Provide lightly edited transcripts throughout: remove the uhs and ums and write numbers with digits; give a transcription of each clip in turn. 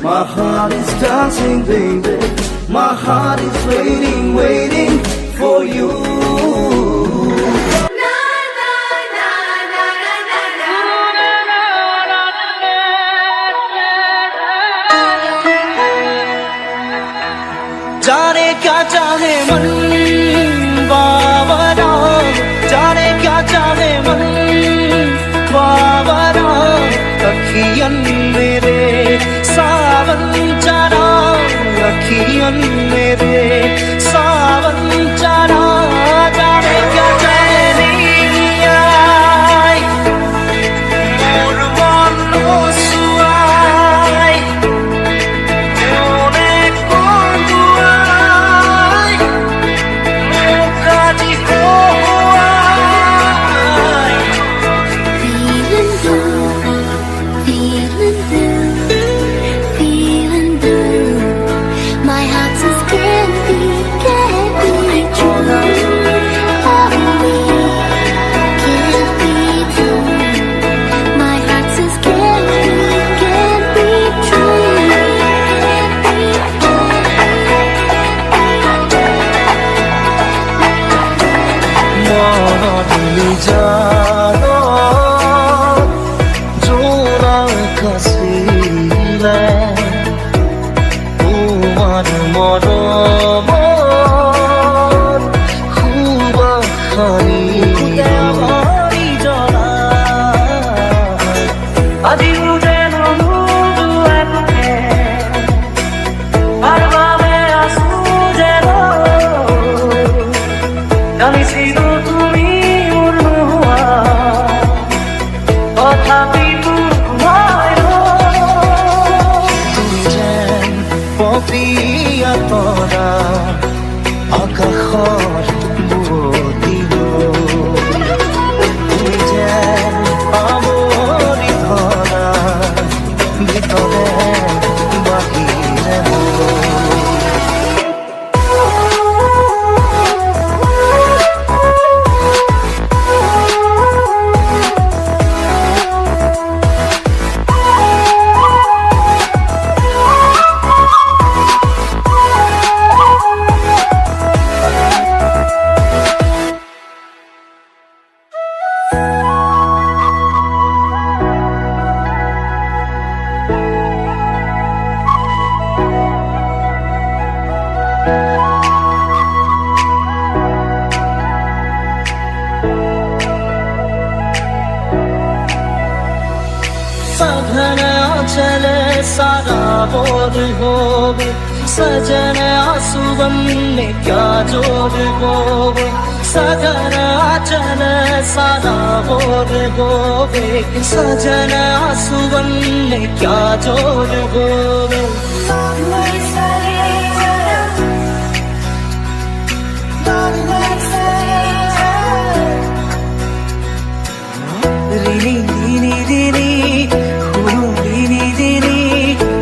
My heart is dancing, baby. My heart is waiting, waiting for you. जाने क्या चाहे मन बाबरा, जाने क्या चाहे मन बाबरा, अखियन मेरे सावन चरा, अखियन मेरे सावन चरा, जाने क्या चाहे नीलिया मोर मन सुआई मोने कोंदुआई मोकाजी होआई Feeling blue. My heart says can't be true. Oh, we can't be true. My heart says can't be true. মরলি জানো জোড়া কাছিলে তোমার মরম খুব খানি জলা আজি যেন মুদু একে আর ভাবে আসু যেন জানিছিলো তুমি মোৰ নোহোৱা তথাপি তোমাৰ তুমি যেন পপীয়া তৰা আকাশৰ বুৱতী তুমি যেন আমৰি ধৰা ভিতৰে বাহিৰে चले सारा बोर होवे सजन आंसुवन में क्या जोर होवे सजन चले सारा बोर होवे सजन आंसुवन में क्या जोर होवे রিনি রিনি রিনি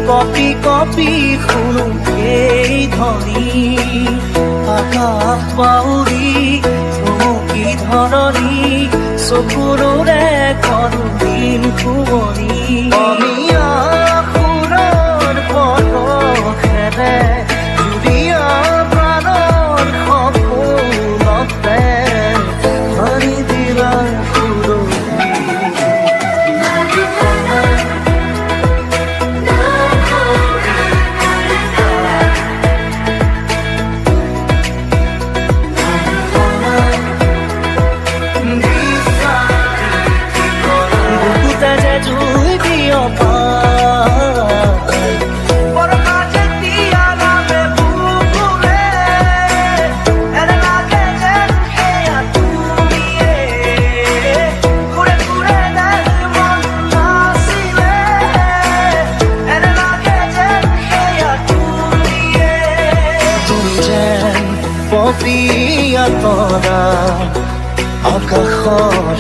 কপি কপি শুনো এই ধ্বনি আকাশ বাউৰি চমকি ধৰণি চকুৰে কৰো দিন শুৱনি অমিয়া সুৰৰ পথেৰে জুৰিয়া প্ৰাণৰ সপোনতে ভৰি দিলা সুৰনি প্ৰিয়া তৰা আকাশৰ